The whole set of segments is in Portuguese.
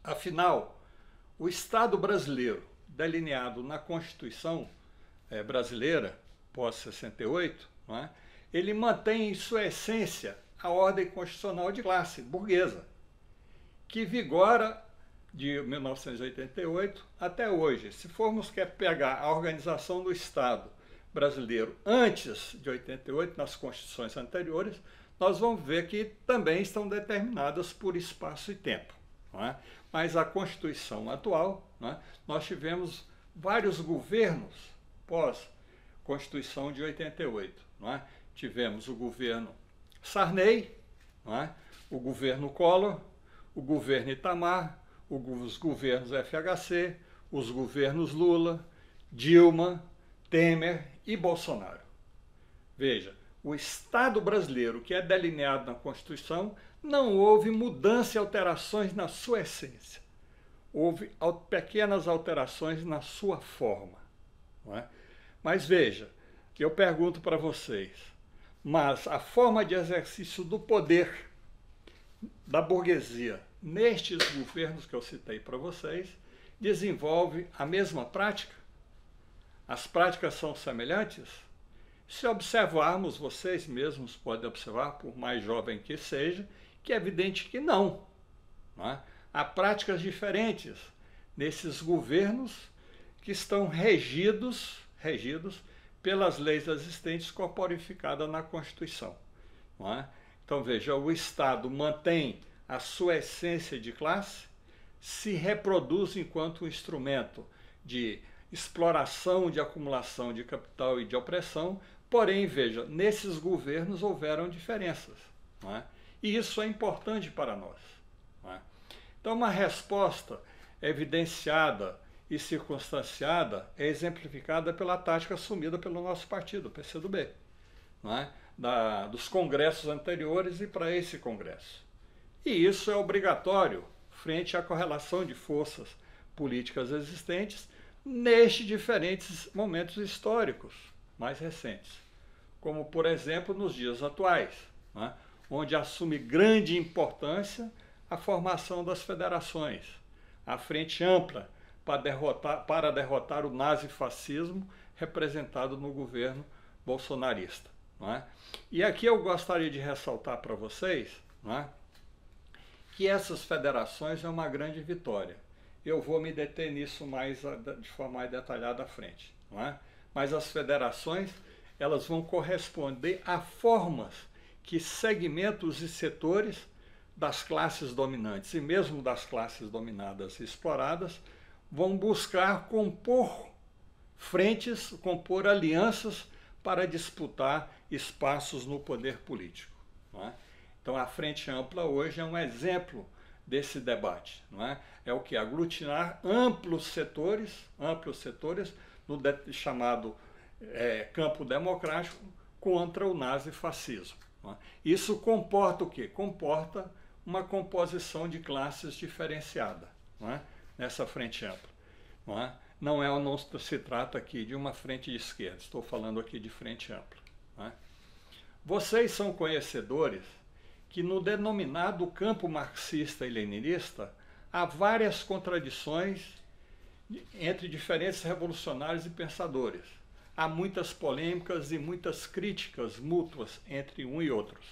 Afinal, o Estado brasileiro, delineado na Constituição brasileira, pós-68, não é? Ele mantém em sua essência a ordem constitucional de classe burguesa, que vigora de 1988 até hoje. Se formos pegar a organização do Estado brasileiro antes de 88, nas constituições anteriores, nós vamos ver que também estão determinadas por espaço e tempo. Não é? Mas a Constituição atual, não é? Nós tivemos vários governos pós-Constituição de 88. Não é? Tivemos o governo Sarney, não é? O governo Collor, o governo Itamar, os governos FHC, os governos Lula, Dilma, Temer e Bolsonaro. Veja, o Estado brasileiro, que é delineado na Constituição, não houve mudança e alterações na sua essência. Houve pequenas alterações na sua forma. Não é? Mas veja, eu pergunto para vocês, mas a forma de exercício do poder da burguesia nestes governos que eu citei para vocês desenvolve a mesma prática? As práticas são semelhantes? Se observarmos, vocês mesmos podem observar, por mais jovem que seja, que é evidente que não. Não é? Há práticas diferentes nesses governos que estão regidos pelas leis existentes corporificadas na Constituição. Não é? Então veja, o Estado mantém a sua essência de classe, se reproduz enquanto um instrumento de exploração, de acumulação de capital e de opressão, porém, veja, nesses governos houveram diferenças. Não é? E isso é importante para nós. Não é? Então, uma resposta evidenciada e circunstanciada é exemplificada pela tática assumida pelo nosso partido, o PCdoB, não é? Dos congressos anteriores e para esse congresso. E isso é obrigatório frente à correlação de forças políticas existentes nestes diferentes momentos históricos mais recentes, como, por exemplo, nos dias atuais, não é? Onde assume grande importância a formação das federações, a frente ampla para derrotar o nazifascismo representado no governo bolsonarista. Não é? E aqui eu gostaria de ressaltar para vocês, não é, que essas federações é uma grande vitória. Eu vou me deter nisso de forma mais detalhada à frente. Não é? Mas as federações elas vão corresponder a formas que segmentos e setores das classes dominantes e mesmo das classes dominadas e exploradas vão buscar compor frentes, compor alianças para disputar espaços no poder político. Não é? Então a Frente Ampla hoje é um exemplo desse debate. Não é? É o que? Aglutinar amplos setores no chamado campo democrático contra o nazifascismo. Não é? Isso comporta o quê? Comporta uma composição de classes diferenciada, não é? Nessa Frente Ampla. Não se trata aqui de uma frente de esquerda, estou falando aqui de Frente Ampla. Não é? Vocês são conhecedores que no denominado campo marxista e leninista há várias contradições entre diferentes revolucionários e pensadores. Há muitas polêmicas e muitas críticas mútuas entre um e outros.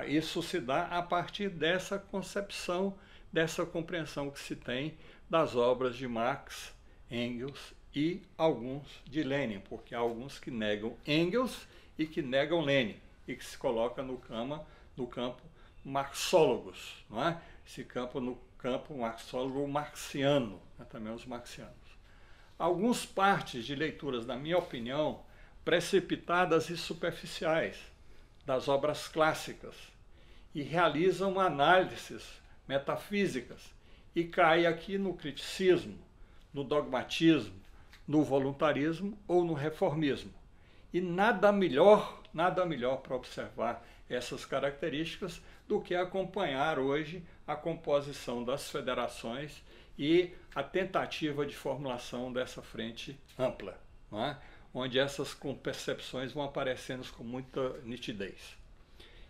Isso se dá a partir dessa concepção, dessa compreensão que se tem das obras de Marx, Engels e alguns de Lenin, porque há alguns que negam Engels e que negam Lenin, e que se coloca no campo marxólogos, não é? No campo marxólogo marxiano, né? Também os marxianos. Alguns partes de leituras, na minha opinião, precipitadas e superficiais das obras clássicas e realizam análises metafísicas e caem aqui no criticismo, no dogmatismo, no voluntarismo ou no reformismo. E nada melhor para observar essas características do que acompanhar hoje a composição das federações e a tentativa de formulação dessa frente ampla, não é? Onde essas percepções vão aparecendo com muita nitidez.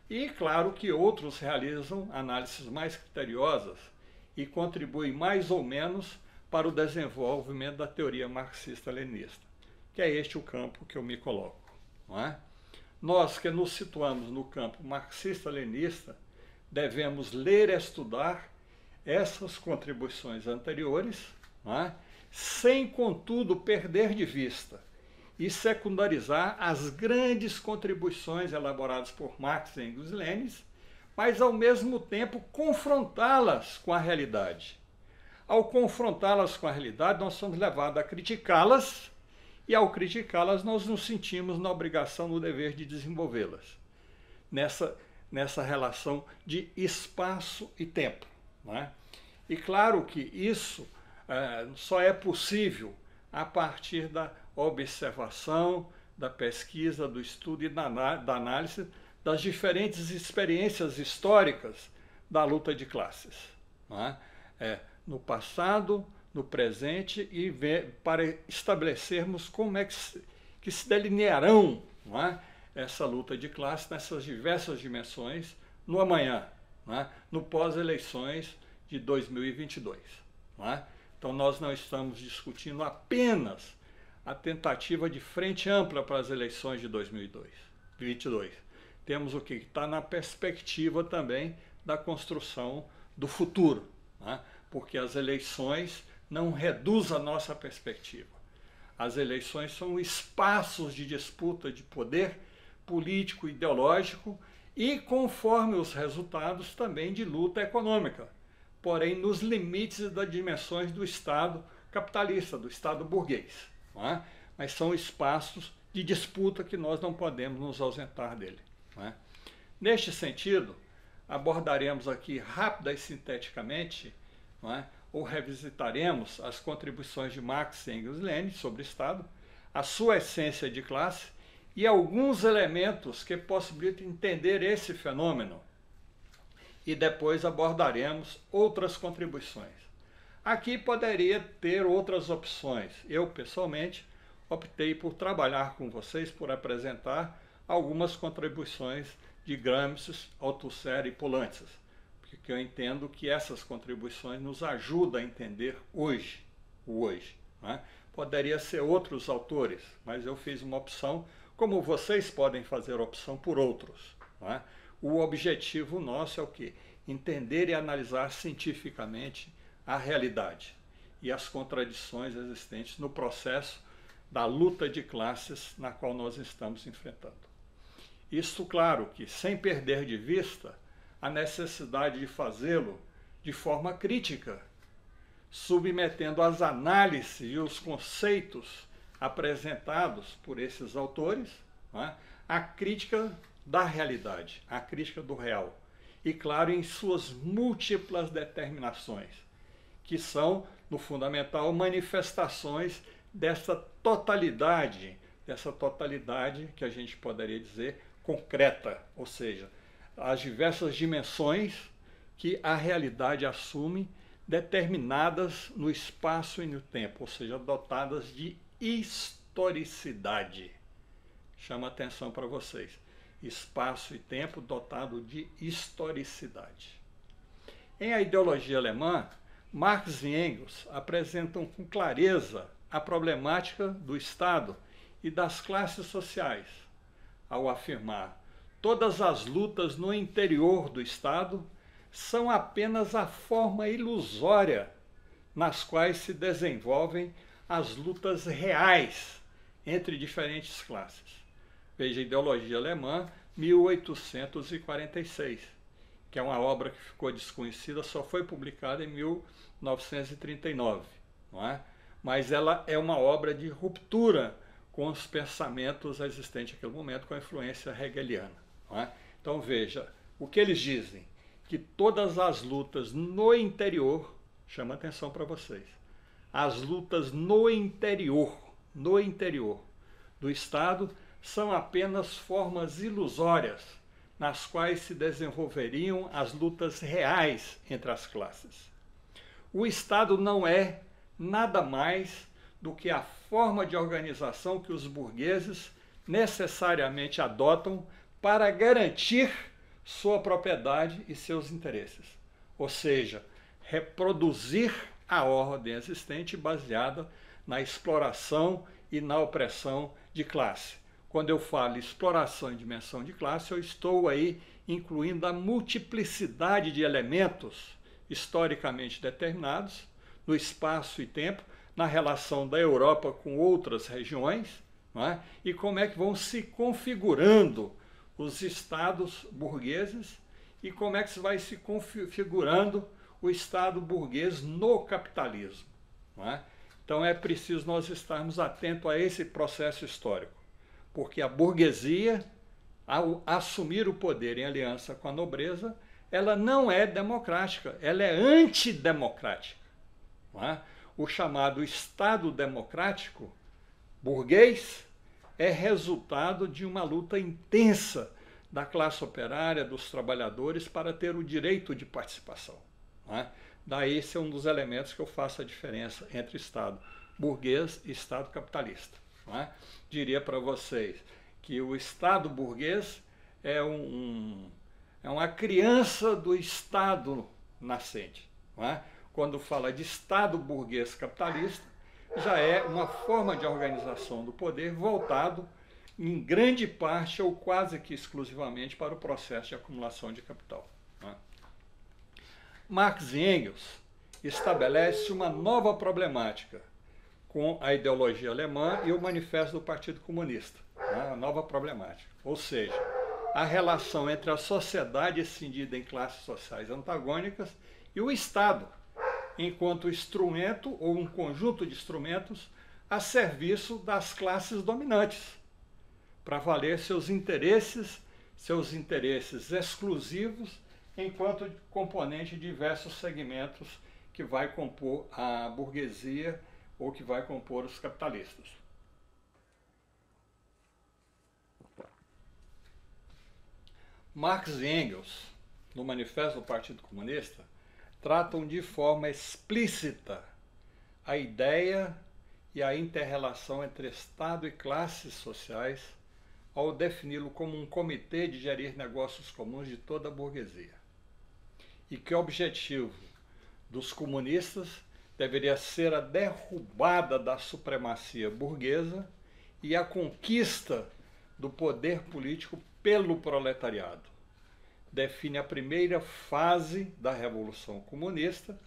E claro que outros realizam análises mais criteriosas e contribui mais ou menos para o desenvolvimento da teoria marxista-leninista, que é este o campo que eu me coloco, não é? Nós que nos situamos no campo marxista-leninista devemos ler e estudar essas contribuições anteriores, não é? Sem, contudo, perder de vista e secundarizar as grandes contribuições elaboradas por Marx, Engels e Lenin, mas ao mesmo tempo confrontá-las com a realidade. Ao confrontá-las com a realidade, nós somos levados a criticá-las, e ao criticá-las, nós nos sentimos na obrigação, no dever de desenvolvê-las, nessa relação de espaço e tempo, não é? E claro que isso só é possível a partir da observação, da pesquisa, do estudo e da análise das diferentes experiências históricas da luta de classes, não é? No passado, no presente, e para estabelecermos como é que se delinearão, não é, essa luta de classe nessas diversas dimensões no amanhã, não é, no pós-eleições de 2022. Não é? Então nós não estamos discutindo apenas a tentativa de frente ampla para as eleições de 2022. Temos o que está na perspectiva também da construção do futuro, não é? Porque as eleições não reduzem a nossa perspectiva. As eleições são espaços de disputa de poder político, ideológico e, conforme os resultados, também de luta econômica, porém nos limites das dimensões do Estado capitalista, do Estado burguês. Não é? Mas são espaços de disputa que nós não podemos nos ausentar dele. Não é? Neste sentido, abordaremos aqui rápida e sinteticamente, não é, ou revisitaremos as contribuições de Marx, Engels e Lenin sobre o Estado, a sua essência de classe e alguns elementos que possibilitam entender esse fenômeno. E depois abordaremos outras contribuições. Aqui poderia ter outras opções. Eu, pessoalmente, optei por trabalhar com vocês, por apresentar algumas contribuições de Gramsci, Althusser e Poulantzas, porque eu entendo que essas contribuições nos ajudam a entender o hoje. Né? Poderia ser outros autores, mas eu fiz uma opção, como vocês podem fazer opção por outros. Né? O objetivo nosso é o quê? Entender e analisar cientificamente a realidade e as contradições existentes no processo da luta de classes na qual nós estamos enfrentando. Isso, claro, que sem perder de vista a necessidade de fazê-lo de forma crítica, submetendo as análises e os conceitos apresentados por esses autores, né, à crítica da realidade, à crítica do real. E, claro, em suas múltiplas determinações, que são, no fundamental, manifestações dessa totalidade que a gente poderia dizer concreta, ou seja, as diversas dimensões que a realidade assume, determinadas no espaço e no tempo, ou seja, dotadas de historicidade. Chama atenção para vocês. Espaço e tempo dotado de historicidade. Em A Ideologia Alemã, Marx e Engels apresentam com clareza a problemática do Estado e das classes sociais, ao afirmar: todas as lutas no interior do Estado são apenas a forma ilusória nas quais se desenvolvem as lutas reais entre diferentes classes. Veja, Ideologia Alemã, 1846, que é uma obra que ficou desconhecida, só foi publicada em 1939, não é? Mas ela é uma obra de ruptura com os pensamentos existentes naquele momento, com a influência hegeliana. Não é? Então veja, o que eles dizem? Que todas as lutas no interior, chama atenção para vocês, as lutas no interior do Estado são apenas formas ilusórias nas quais se desenvolveriam as lutas reais entre as classes. O Estado não é nada mais do que a forma de organização que os burgueses necessariamente adotam para garantir sua propriedade e seus interesses. Ou seja, reproduzir a ordem existente baseada na exploração e na opressão de classe. Quando eu falo exploração e dimensão de classe, eu estou aí incluindo a multiplicidade de elementos historicamente determinados no espaço e tempo, na relação da Europa com outras regiões, não é? E como é que vão se configurando os estados burgueses e como é que se vai se configurando o estado burguês no capitalismo, não é? Então é preciso nós estarmos atentos a esse processo histórico, porque a burguesia, ao assumir o poder em aliança com a nobreza, ela não é democrática, ela é antidemocrática, não é? O chamado Estado democrático burguês é resultado de uma luta intensa da classe operária, dos trabalhadores, para ter o direito de participação, não é? Daí esse é um dos elementos que eu faço a diferença entre Estado burguês e Estado capitalista, não é? Diria para vocês que o Estado burguês é uma criança do Estado nascente, não é? Quando fala de Estado burguês capitalista, já é uma forma de organização do poder voltado em grande parte ou quase que exclusivamente para o processo de acumulação de capital, não é? Marx e Engels estabelecem uma nova problemática com a ideologia alemã e o manifesto do Partido Comunista, né? Uma nova problemática, ou seja, a relação entre a sociedade escindida em classes sociais antagônicas e o Estado, enquanto instrumento ou um conjunto de instrumentos a serviço das classes dominantes, para valer seus interesses exclusivos, enquanto componente de diversos segmentos que vai compor a burguesia ou que vai compor os capitalistas. Marx e Engels, no Manifesto do Partido Comunista, tratam de forma explícita a ideia e a inter-relação entre Estado e classes sociais, ao defini-lo como um comitê de gerir negócios comuns de toda a burguesia. E que o objetivo dos comunistas deveria ser a derrubada da supremacia burguesa e a conquista do poder político pelo proletariado. Define a primeira fase da Revolução Comunista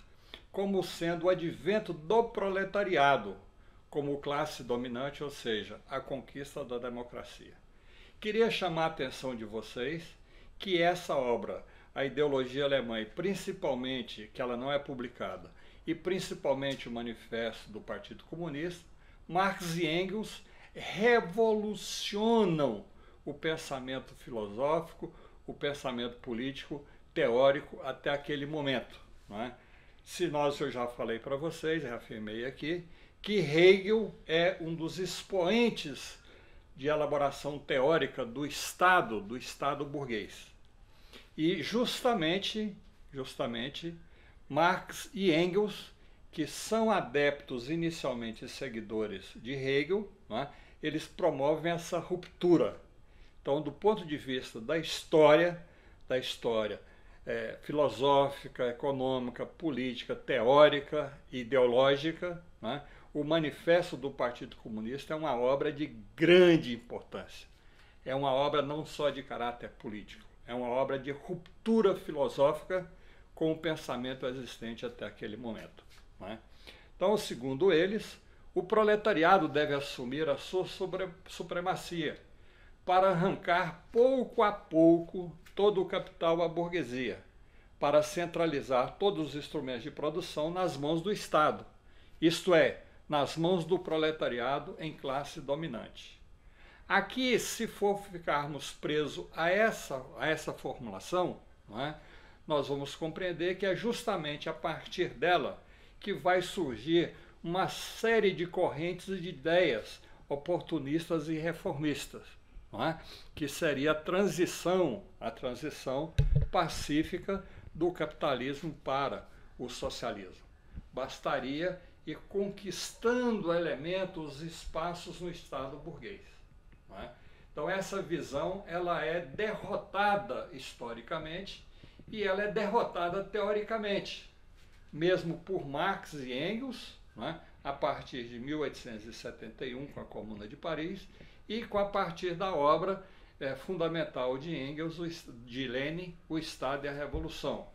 como sendo o advento do proletariado como classe dominante, ou seja, a conquista da democracia. Queria chamar a atenção de vocês que essa obra, a ideologia alemã, e principalmente, que ela não é publicada, e principalmente o Manifesto do Partido Comunista, Marx e Engels revolucionam o pensamento filosófico, o pensamento político, teórico até aquele momento, não é? Eu já falei para vocês, reafirmei aqui, que Hegel é um dos expoentes de elaboração teórica do Estado burguês. E justamente Marx e Engels, que são adeptos inicialmente seguidores de Hegel, não é? Eles promovem essa ruptura. Então, do ponto de vista da história filosófica, econômica, política, teórica, ideológica, não é? O Manifesto do Partido Comunista é uma obra de grande importância. É uma obra não só de caráter político, é uma obra de ruptura filosófica com o pensamento existente até aquele momento, não é? Então, segundo eles, o proletariado deve assumir a sua supremacia para arrancar pouco a pouco todo o capital à burguesia, para centralizar todos os instrumentos de produção nas mãos do Estado, isto é, nas mãos do proletariado em classe dominante. Aqui, se for ficarmos presos a essa formulação, não é? Nós vamos compreender que é justamente a partir dela que vai surgir uma série de correntes e de ideias oportunistas e reformistas, não é? Que seria a transição pacífica do capitalismo para o socialismo. Bastaria ir conquistando elementos, espaços no Estado burguês, não é? Então essa visão ela é derrotada historicamente e ela é derrotada teoricamente. mesmo por Marx e Engels, né, a partir de 1871, com a Comuna de Paris, e a partir da obra fundamental de Engels, de Lenin, O Estado e a Revolução.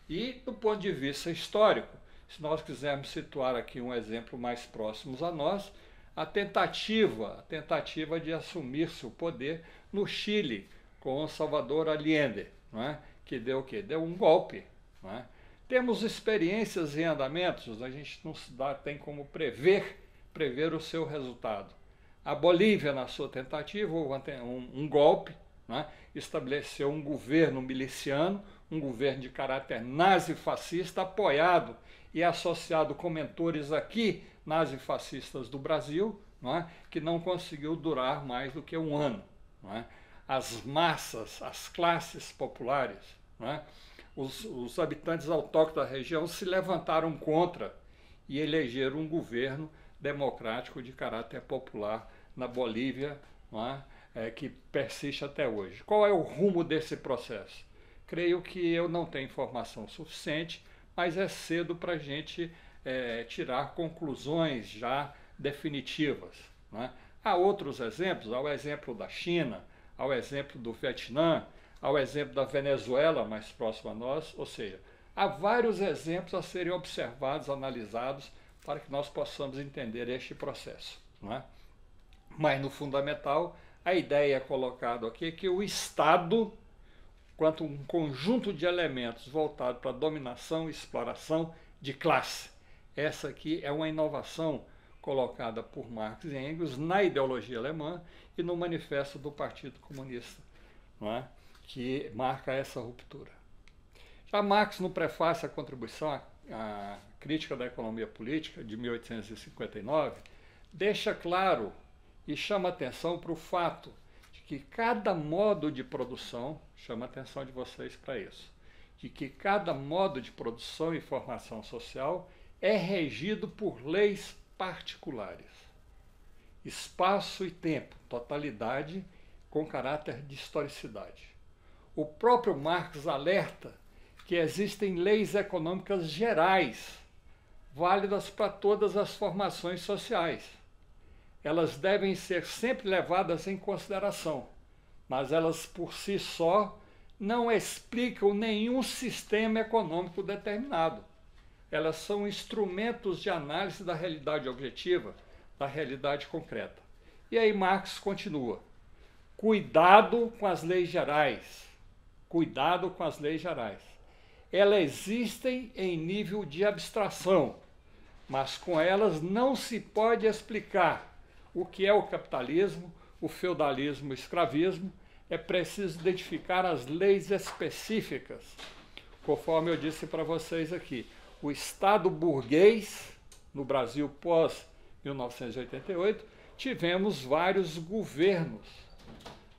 E, do ponto de vista histórico, se nós quisermos situar aqui um exemplo mais próximo a nós, a tentativa de assumir-se o poder no Chile, com Salvador Allende, não é? Que deu o quê? Deu um golpe. Não é? Temos experiências em andamentos, a gente não tem como prever o seu resultado. A Bolívia, na sua tentativa, houve um golpe, né? Estabeleceu um governo miliciano, um governo de caráter nazi-fascista, apoiado e associado com mentores aqui, nazifascistas do Brasil, não é? Que não conseguiu durar mais do que um ano. Não é? As massas, as classes populares, não é? Os habitantes autóctones da região se levantaram contra e elegeram um governo democrático de caráter popular na Bolívia, não é? Que persiste até hoje. Qual é o rumo desse processo? Creio que eu não tenho informação suficiente, mas é cedo para a gente tirar conclusões já definitivas. Não é? Há outros exemplos, há o exemplo da China, há o exemplo do Vietnã, ao exemplo da Venezuela, mais próximo a nós, ou seja, há vários exemplos a serem observados, analisados, para que nós possamos entender este processo. Não é? Mas, no fundamental, a ideia colocada aqui é que o Estado, quanto um conjunto de elementos voltado para a dominação e exploração de classe, essa aqui é uma inovação colocada por Marx e Engels na ideologia alemã e no manifesto do Partido Comunista, não é? Que marca essa ruptura. Já Marx, no prefácio à contribuição à crítica da economia política, de 1859, deixa claro e chama atenção para o fato de que cada modo de produção, chama a atenção de vocês para isso, de que cada modo de produção e formação social é regido por leis particulares. Espaço e tempo, totalidade com caráter de historicidade. O próprio Marx alerta que existem leis econômicas gerais, válidas para todas as formações sociais. Elas devem ser sempre levadas em consideração, mas elas por si só não explicam nenhum sistema econômico determinado. Elas são instrumentos de análise da realidade objetiva, da realidade concreta. E aí Marx continua: cuidado com as leis gerais. Cuidado com as leis gerais. Elas existem em nível de abstração, mas com elas não se pode explicar o que é o capitalismo, o feudalismo, o escravismo. É preciso identificar as leis específicas. Conforme eu disse para vocês aqui, o Estado burguês, no Brasil pós-1988, tivemos vários governos,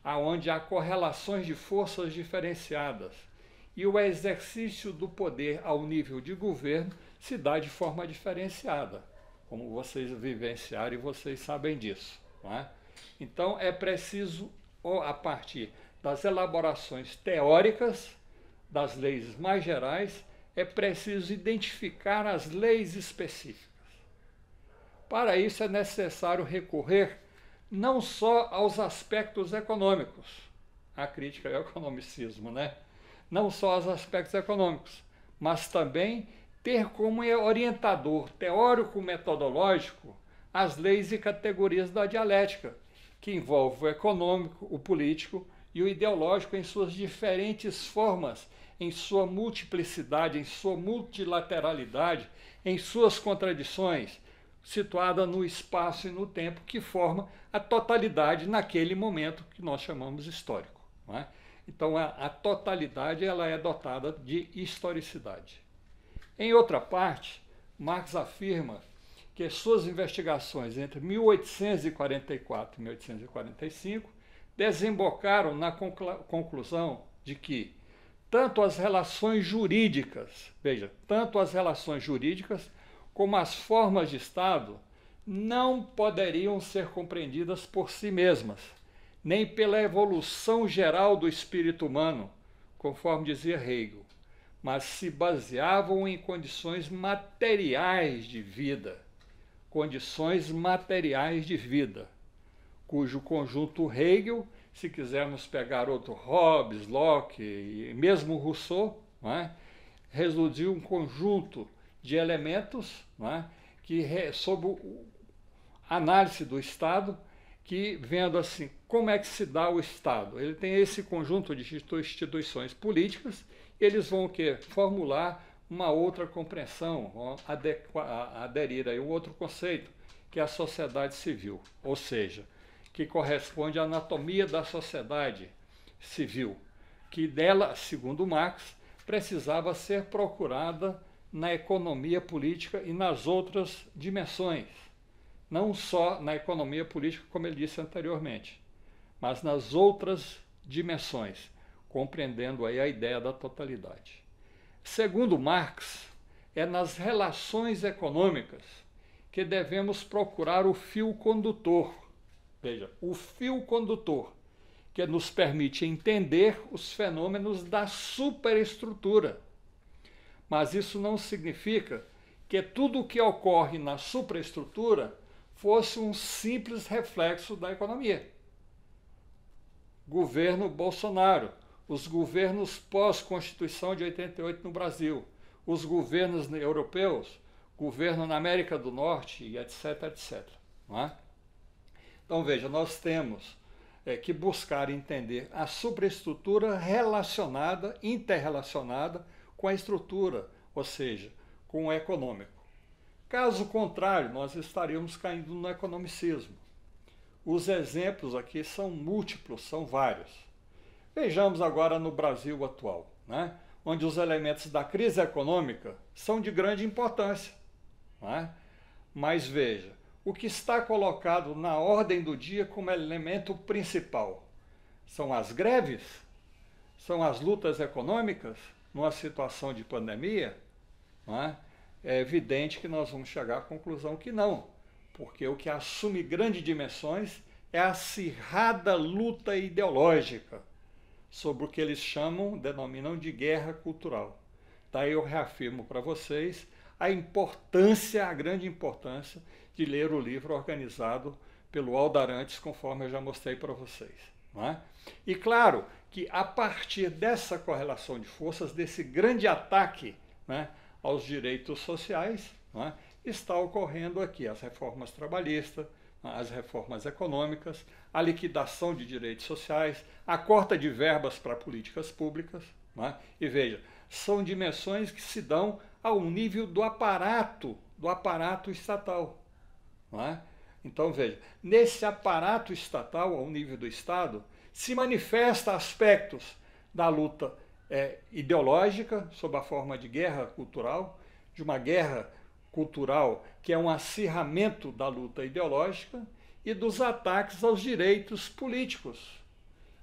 onde há correlações de forças diferenciadas. E o exercício do poder ao nível de governo se dá de forma diferenciada, como vocês vivenciaram e vocês sabem disso. Não é? Então é preciso, a partir das elaborações teóricas, das leis mais gerais, é preciso identificar as leis específicas. Para isso é necessário recorrer não só aos aspectos econômicos, a crítica ao economicismo, né? Não só aos aspectos econômicos, mas também ter como orientador teórico-metodológico as leis e categorias da dialética, que envolve o econômico, o político e o ideológico em suas diferentes formas, em sua multiplicidade, em sua multilateralidade, em suas contradições, situada no espaço e no tempo que forma a totalidade naquele momento que nós chamamos histórico. Não é? Então a totalidade ela é dotada de historicidade. Em outra parte, Marx afirma que suas investigações entre 1844 e 1845 desembocaram na conclusão de que tanto as relações jurídicas, veja, tanto as relações jurídicas como as formas de Estado não poderiam ser compreendidas por si mesmas, nem pela evolução geral do espírito humano, conforme dizia Hegel, mas se baseavam em condições materiais de vida. Condições materiais de vida, cujo conjunto Hegel, se quisermos pegar outro Hobbes, Locke e mesmo Rousseau, não é? Reduziu um conjunto de elementos, não é? Sob a análise do Estado, que vendo assim, como é que se dá o Estado? Ele tem esse conjunto de instituições políticas, e eles vão formular uma outra compreensão, vão aderir a um outro conceito, que é a sociedade civil, ou seja, que corresponde à anatomia da sociedade civil, que dela, segundo Marx, precisava ser procurada na economia política e nas outras dimensões. Não só na economia política, como ele disse anteriormente, mas nas outras dimensões, compreendendo aí a ideia da totalidade. Segundo Marx, é nas relações econômicas que devemos procurar o fio condutor. Veja, o fio condutor que nos permite entender os fenômenos da superestrutura. Mas isso não significa que tudo o que ocorre na superestrutura fosse um simples reflexo da economia. Governo Bolsonaro, os governos pós-Constituição de 88 no Brasil, os governos europeus, governo na América do Norte, e etc, etc. Não é? Então, veja, nós temos que buscar entender a superestrutura relacionada, interrelacionada com a estrutura, ou seja, com o econômico. Caso contrário, nós estaríamos caindo no economicismo. Os exemplos aqui são múltiplos, são vários. Vejamos agora no Brasil atual, né? Onde os elementos da crise econômica são de grande importância. Né? Mas veja, o que está colocado na ordem do dia como elemento principal são as greves, são as lutas econômicas numa situação de pandemia. Não é? É evidente que nós vamos chegar à conclusão que não, porque o que assume grandes dimensões é a acirrada luta ideológica sobre o que eles denominam de guerra cultural. Daí eu reafirmo para vocês a grande importância de ler o livro organizado pelo Aldo Arantes, conforme eu já mostrei para vocês. Não é? E claro que a partir dessa correlação de forças, desse grande ataque, né, aos direitos sociais, não é, está ocorrendo aqui as reformas trabalhistas, as reformas econômicas, a liquidação de direitos sociais, a corta de verbas para políticas públicas. Não é? E veja, são dimensões que se dão ao nível do aparato estatal. Não é? Então, veja, nesse aparato estatal, ao nível do Estado, se manifesta aspectos da luta ideológica, sob a forma de guerra cultural, de uma guerra cultural que é um acirramento da luta ideológica, e dos ataques aos direitos políticos.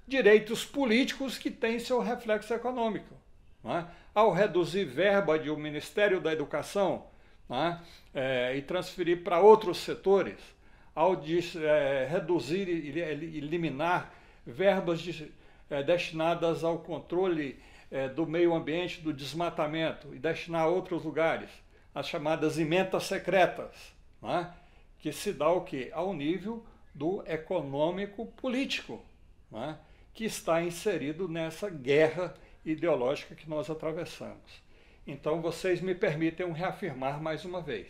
Direitos políticos que têm seu reflexo econômico. Não é? Ao reduzir verba do Ministério da Educação, não é? E transferir para outros setores, ao reduzir e eliminar verbas destinadas ao controle do meio ambiente, do desmatamento, e destinar a outros lugares, as chamadas emendas secretas, não é? Que se dá o quê? Ao nível do econômico político, não é? Que está inserido nessa guerra ideológica que nós atravessamos. Então, vocês me permitem reafirmar mais uma vez.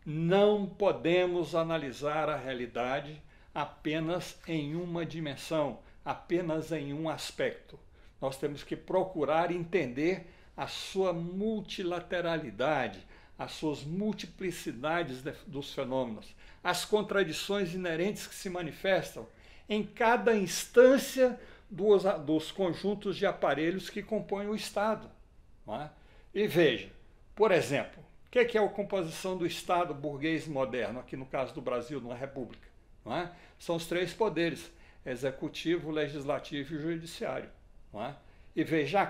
Não podemos analisar a realidade apenas em uma dimensão, apenas em um aspecto. Nós temos que procurar entender a sua multilateralidade, as suas multiplicidades dos fenômenos, as contradições inerentes que se manifestam em cada instância dos conjuntos de aparelhos que compõem o Estado. Não é? E veja, por exemplo, o que é a composição do Estado burguês moderno, aqui no caso do Brasil, numa república? Não é? São os três poderes, executivo, legislativo e judiciário. Não é? E veja a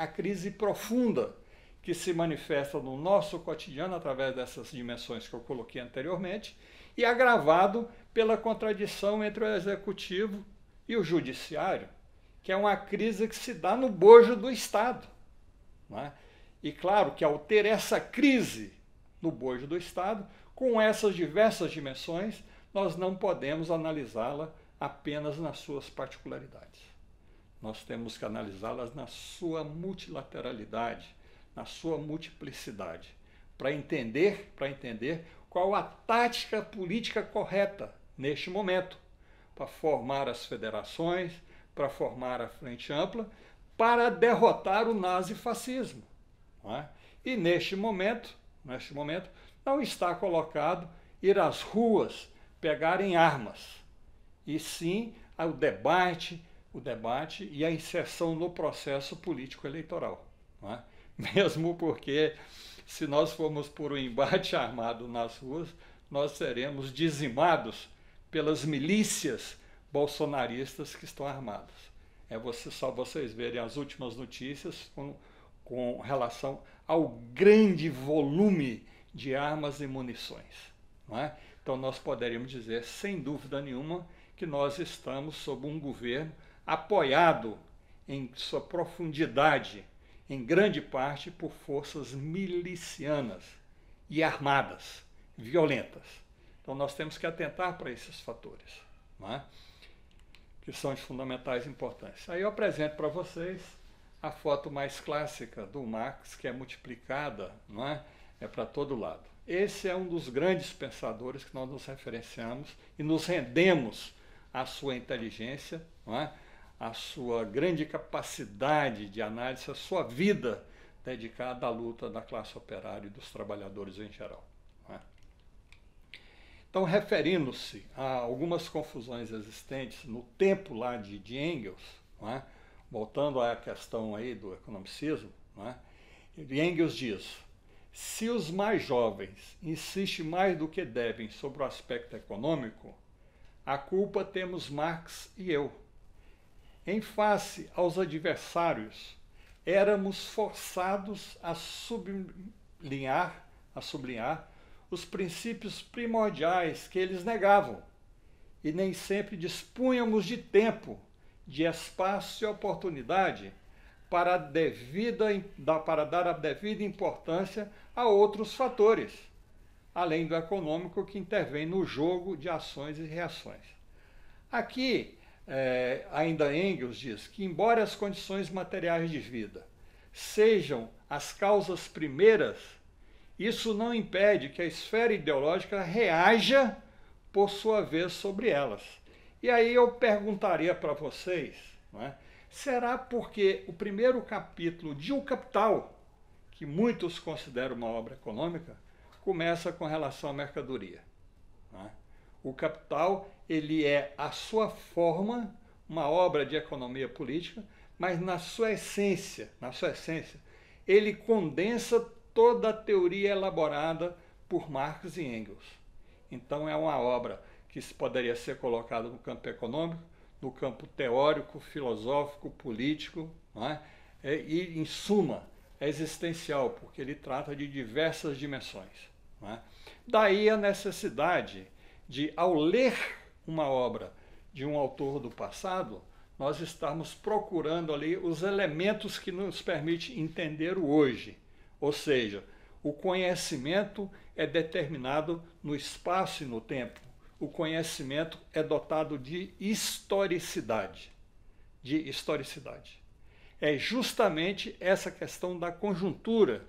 crise profunda que se manifesta no nosso cotidiano através dessas dimensões que eu coloquei anteriormente, e agravado pela contradição entre o executivo e o judiciário, que é uma crise que se dá no bojo do Estado. não é? E claro que ao ter essa crise no bojo do Estado, com essas diversas dimensões, nós não podemos analisá-la apenas nas suas particularidades. Nós temos que analisá-las na sua multilateralidade, na sua multiplicidade, para entender qual a tática política correta neste momento, para formar as federações, para formar a Frente Ampla, para derrotar o nazifascismo. Não é? E neste momento, não está colocado ir às ruas, pegarem armas, e sim o debate e a inserção no processo político eleitoral. Não é? Mesmo porque, se nós formos por um embate armado nas ruas, nós seremos dizimados pelas milícias bolsonaristas que estão armadas. Só vocês verem as últimas notícias com relação ao grande volume de armas e munições. Não é? Então nós poderíamos dizer, sem dúvida nenhuma, que nós estamos sob um governo apoiado em sua profundidade, em grande parte, por forças milicianas e armadas, violentas. Então nós temos que atentar para esses fatores, não é? Que são de fundamentais importância. Aí eu apresento para vocês a foto mais clássica do Marx, que é multiplicada, não é? É para todo lado. Esse é um dos grandes pensadores que nós nos referenciamos e nos rendemos à sua inteligência, não é? À sua grande capacidade de análise, à sua vida dedicada à luta da classe operária e dos trabalhadores em geral. Não é? Então, referindo-se a algumas confusões existentes no tempo lá de Engels, não é? Voltando à questão aí do economicismo, não é? Engels diz: se os mais jovens insistem mais do que devem sobre o aspecto econômico, a culpa temos Marx e eu. Em face aos adversários, éramos forçados a sublinhar os princípios primordiais que eles negavam, e nem sempre dispunhamos de tempo, de espaço e oportunidade para dar a devida importância a outros fatores, além do econômico, que intervém no jogo de ações e reações. Aqui, ainda Engels diz que, embora as condições materiais de vida sejam as causas primeiras, isso não impede que a esfera ideológica reaja, por sua vez, sobre elas. E aí eu perguntaria para vocês, não é? Será porque o primeiro capítulo de O Capital, que muitos consideram uma obra econômica, começa com relação à mercadoria? Não é? O Capital, ele é a sua forma, uma obra de economia política, mas na sua essência, ele condensa toda a teoria elaborada por Marx e Engels. Então é uma obra que poderia ser colocada no campo econômico, no campo teórico, filosófico, político, não é? E, em suma, existencial, porque ele trata de diversas dimensões. Não é? Daí a necessidade de, ao ler uma obra de um autor do passado, nós estamos procurando ali os elementos que nos permitem entender o hoje. Ou seja, o conhecimento é determinado no espaço e no tempo. O conhecimento é dotado de historicidade. É justamente essa questão da conjuntura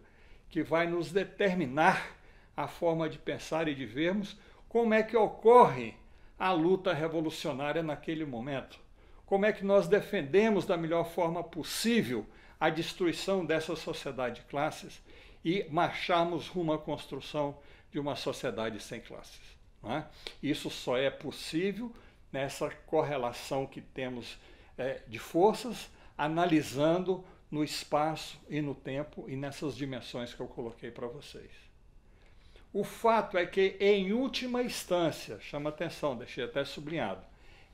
que vai nos determinar a forma de pensar e de vermos como é que ocorre a luta revolucionária naquele momento. Como é que nós defendemos da melhor forma possível a destruição dessa sociedade de classes e marcharmos rumo à construção de uma sociedade sem classes. Não é? Isso só é possível nessa correlação que temos de forças, analisando no espaço e no tempo e nessas dimensões que eu coloquei para vocês. O fato é que, em última instância, chama atenção, deixei até sublinhado,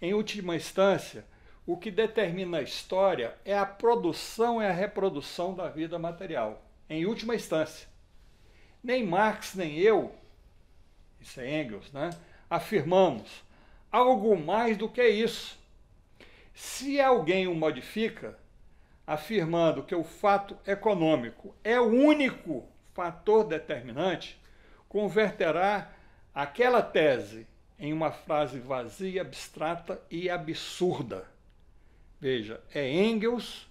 em última instância, o que determina a história é a produção e a reprodução da vida material. Em última instância. Nem Marx, nem eu, isso é Engels, né, afirmamos algo mais do que isso. Se alguém o modifica, afirmando que o fato econômico é o único fator determinante, converterá aquela tese em uma frase vazia, abstrata e absurda. Veja, é Engels,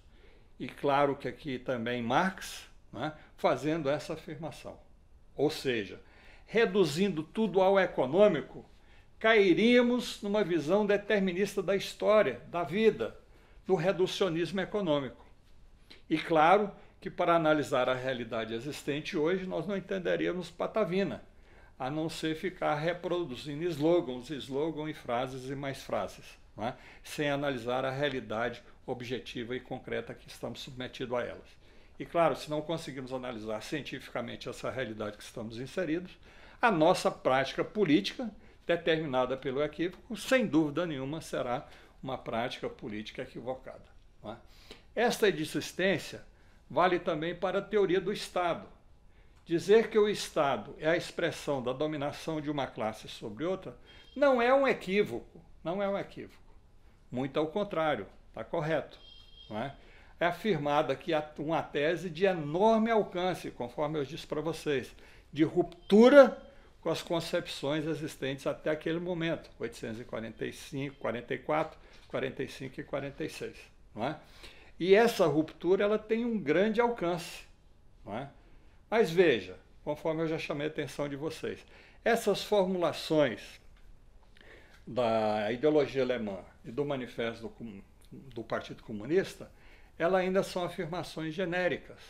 e claro que aqui também Marx, né, fazendo essa afirmação. Ou seja, reduzindo tudo ao econômico, cairíamos numa visão determinista da história, da vida, do reducionismo econômico. E claro que para analisar a realidade existente hoje, nós não entenderíamos patavina, a não ser ficar reproduzindo slogans e frases e mais frases, né? Sem analisar a realidade objetiva e concreta que estamos submetidos a elas. E claro, se não conseguirmos analisar cientificamente essa realidade que estamos inseridos, a nossa prática política, determinada pelo equívoco, sem dúvida nenhuma será uma prática política equivocada, né? Esta existência vale também para a teoria do Estado. Dizer que o Estado é a expressão da dominação de uma classe sobre outra não é um equívoco, não é um equívoco. Muito ao contrário, está correto, não é? É afirmada que há uma tese de enorme alcance, conforme eu disse para vocês, de ruptura com as concepções existentes até aquele momento, 845, 44, 45 e 46, não é? E essa ruptura ela tem um grande alcance, não é? Mas veja, conforme eu já chamei a atenção de vocês, essas formulações da ideologia alemã e do manifesto do Partido Comunista, elas ainda são afirmações genéricas,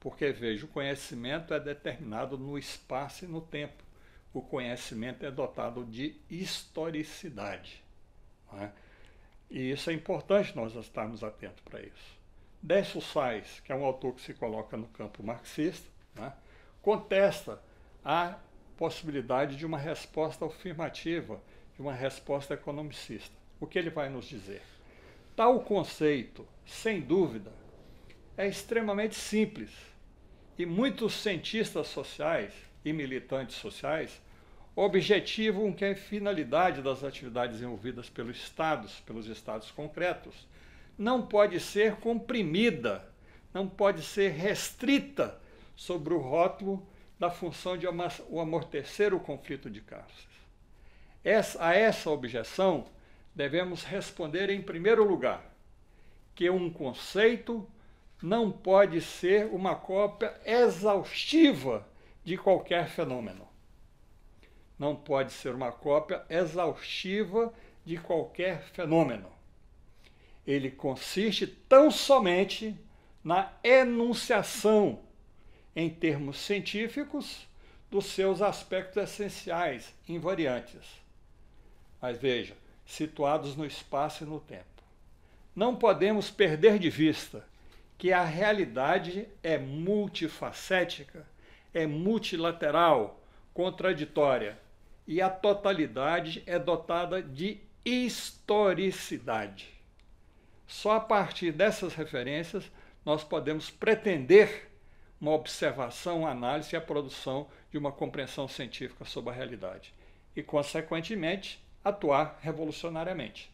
porque, veja, o conhecimento é determinado no espaço e no tempo. O conhecimento é dotado de historicidade, não é? E isso é importante nós estarmos atentos para isso. Décio Sais, que é um autor que se coloca no campo marxista, né, contesta a possibilidade de uma resposta afirmativa, de uma resposta economicista. O que ele vai nos dizer? Tal conceito, sem dúvida, é extremamente simples e muitos cientistas sociais e militantes sociais objetivam que a finalidade das atividades envolvidas pelos estados concretos, não pode ser comprimida, não pode ser restrita sobre o rótulo da função de amortecer o conflito de classes. A essa objeção, devemos responder em primeiro lugar que um conceito não pode ser uma cópia exaustiva de qualquer fenômeno. Não pode ser uma cópia exaustiva de qualquer fenômeno. Ele consiste tão somente na enunciação, em termos científicos, dos seus aspectos essenciais, invariantes. Mas veja, situados no espaço e no tempo. Não podemos perder de vista que a realidade é multifacética, é multilateral, contraditória, e a totalidade é dotada de historicidade. Só a partir dessas referências nós podemos pretender uma observação, uma análise e a produção de uma compreensão científica sobre a realidade e, consequentemente, atuar revolucionariamente.